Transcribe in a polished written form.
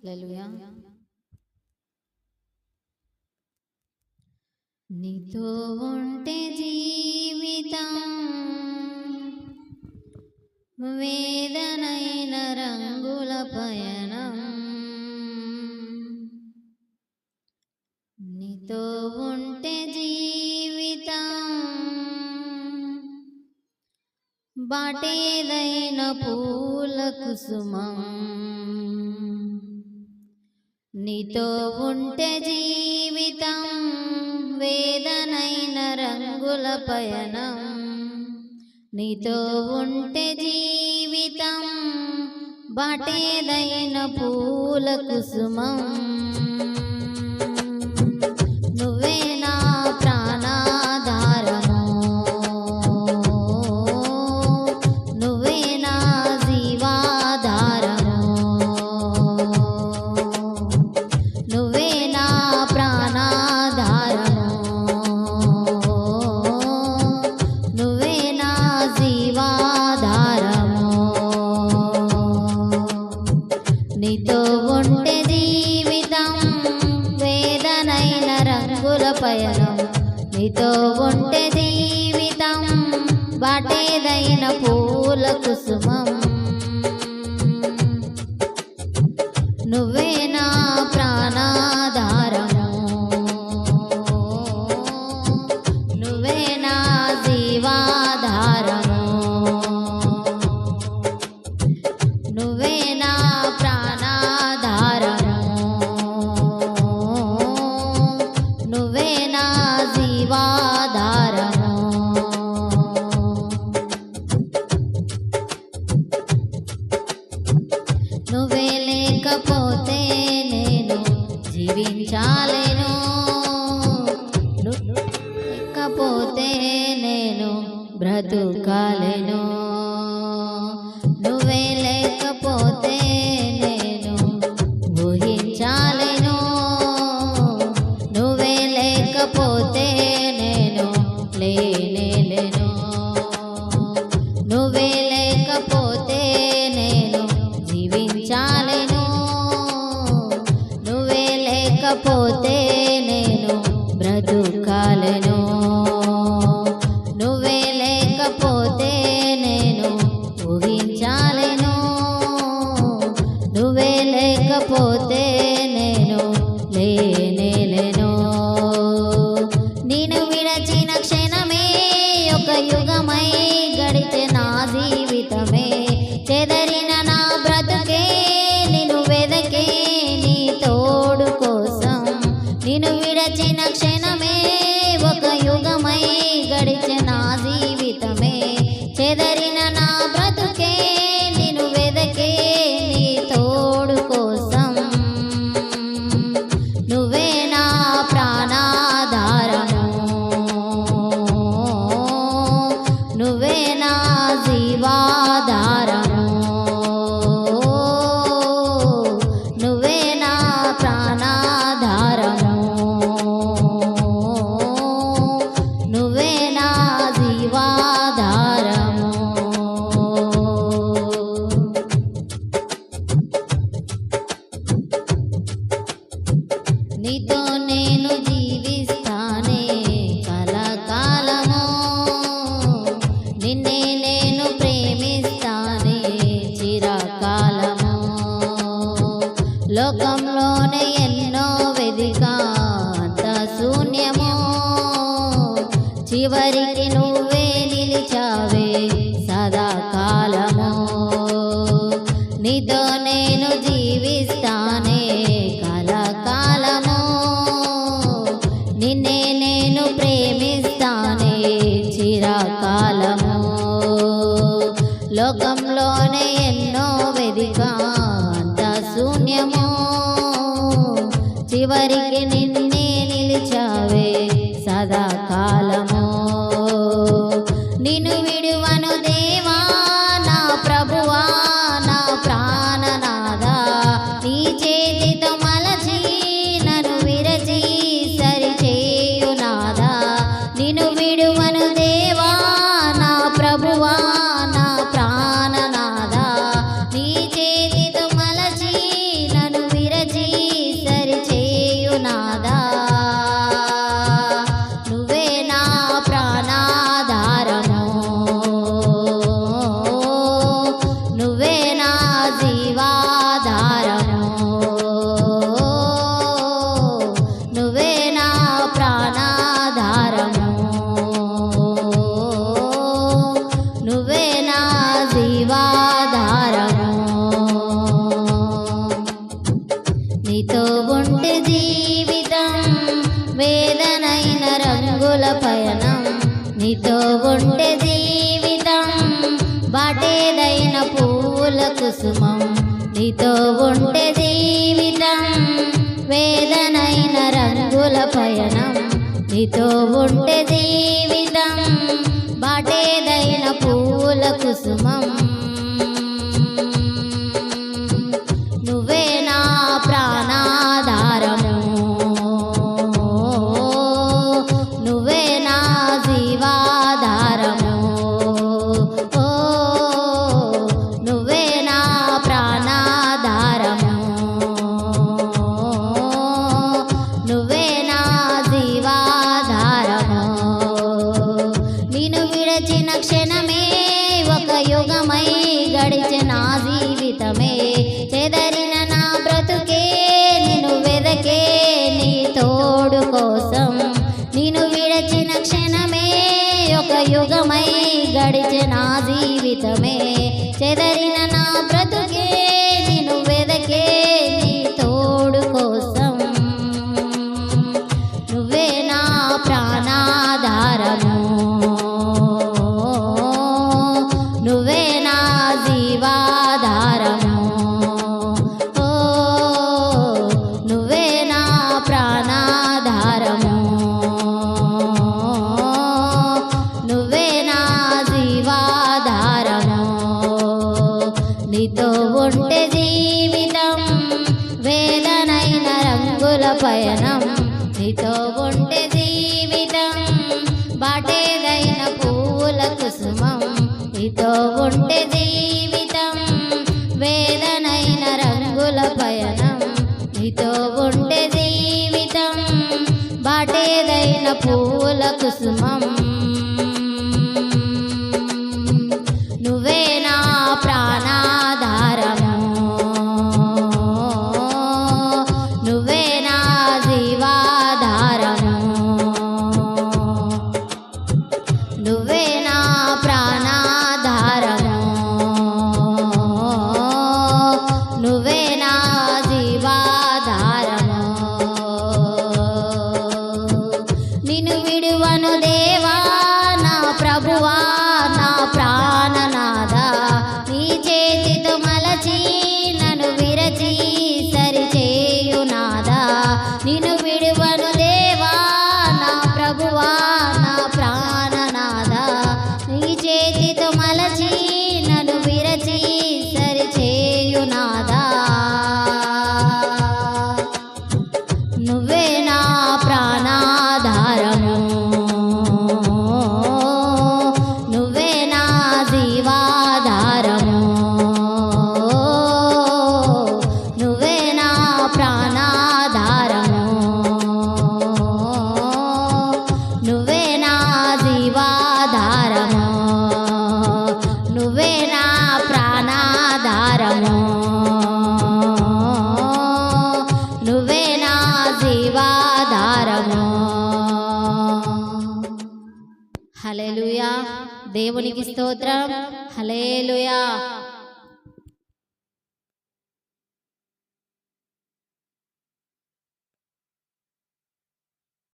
హల్లెలూయా. నీతో ఉంటే జీవితం వేదనైన రంగుల పయనం, నీతో ఉంటే జీవితం బాటేదైన పూల కుసుమం, నీతో ఉంటే జీవితం వేదనైన రంగుల పయనం, నీతో ఉంటే జీవితం బాటేదైన పూల కుసుమం. నువ్వే నా ప్రాణాధారము, నువ్వే నా జీవాధారము, నువ్వే నా ప్రాణాధారము, నువ్వే నా జీవాధారము. నీతో ఉంటే జీవితం వేదనైన రంగుల పయనం, నీతో ఉంటే జీవితం బాటేదైన పూల కుసుమం. నువ్వే నా ప్రాణాధారము, నువ్వే నా జీవాధారము, నువ్వే నా ప్రాణాధారము, నువ్వే నా జీవాధారము. నువ్వే లేకపోతే నేను జీవించాలేను, లేకపోతే నేను బ్రతుకాలేను, నువ్వే లేకపోతే నేను ఊహించాలేను, నువ్వే లేకపోతే నేను లేనేలేను, నువ్వే లేకపోతే నేను జీవించాలేను, నువ్వే లేకపోతే నేను బ్రతుకాలేను, నువ్వే లేకపోతే నేను ఊహించాలేను, నువ్వే లేకపోతే నేను లేనేలేను. నేను విడచిన క్షణమే ఒక యుగమై గడిచే నా జీవితమే, చెదరిన నా బ్రతుకే నిన్ను వెదకే నీ తోడు కోసం. నిన్ను విడచిన క్షణమే ఒక యుగమై గడిచే నా జీవితమే, చెదరిన నా బ్రతుకే నిన్ను వెదకే నీ తోడు కోసం. నువ్వే నా ప్రాణాధారము, నువ్వే నా జీవాధారము, నువ్వే నా ప్రాణాధారము, నువ్వే నా జీవాధారము. నీతో నేను జీవిస్తానే కలకాలము, నిన్నే నేను ప్రేమిస్తానే చిరకాలము. లోకంలోనే ఎన్నో వెదికా అంత శూన్యము, చివరికి నువ్వే నిలిచావే సదాకాలము. నీతో నేను జీవిస్తానే కలకాలము, నిన్నే నేను ప్రేమిస్తానే చిరకాలము. లోకంలోనే ఎన్నో వెదికా అంత శూన్యము, చివరికి నిన్నే నిలిచావే సదాకాలము. నిన్ను విడువను దేవా నా ప్రభువా నా ప్రాణనాథా, నీ చేతితో మలచి నన్ను విరచి సరిచేయు నాదా. నిన్ను విడువను దేవా నా ప్రభువా నా ప్రాణనాథా, నీ చేతితో మలచి నన్ను విరచి జీవాధారము నువ్వే నా ప్రాణాధారము నువ్వే నా జీవాధారము నీతో ఉంటే జీవితం వేదనైన రంగుల పయనం నీతో ఉంటే జీవితం బాటేదైన పూల కుసుమం నీతో ఉంటే జీవితం వేదనైన రంగుల పయనం నీతో ఉంటే జీవితం బాటేదైన పూల కుసుమం నువ్వే నా ప్రాణాధారము నువ్వే నా జీవాధారము ఓ నువ్వే నా ప్రాణాధారము నువ్వే నా జీవాధారము నిన్ను విడచిన క్షణమే ఒక యుగమై గడిచిన నా జీవితమే చెదరిన నా బ్రతుకే నిన్ను వెదకే నీ తోడు కోసం నిన్ను విడచిన క్షణమే ఒక యుగమై గడిచిన నా జీవితమే చెదరిన నా బ్రతుకే నిన్ను వెదకే నీ తోడు కోసం నువ్వే నా ప్రాణాధారము నువ్వే నా జీవాధారము ఓ నువ్వే నా ప్రాణాధారము నువ్వే నా జీవాధారము నీతో ఉంటే జీవితం వేదనైన రంగుల పయనం నీతో ఉంటే జీవితం బాటేదైన పూల కుసుమం నీతో ఉంటే జీవితం వేదనైన రంగుల పయనం నీతో ఉంటే జీవితం బాటేదైన పూల కుసుమం నువ్వే నా ప్రాణాధారము నువ్వే నా జీవాధారము నువ్వే నా ప్రాణాధారము నువ్వే నా జీవాధారము నిన్ను విడువను దేవా నా ప్రభువా నా ప్రాణనాథా నీ చేతితో మలచి నన్ను విరచి సరిచేయునాదా నిన్ను విడువను దేవా నా ప్రభువా నా ప్రాణనాథా నీ చేతితో మలచి నన్ను విరచి సరిచేయునాదా నువ్వే నా ప్రాణాధారము నువ్వే నా జీవాధారము నువ్వే నా ప్రాణాధారము నువ్వే నా జీవాధారము నువ్వే నా ప్రాణాధారము నువ్వే నా జీవాధారము హల్లెలూయా దేవునికి స్తోత్రం హల్లెలూయా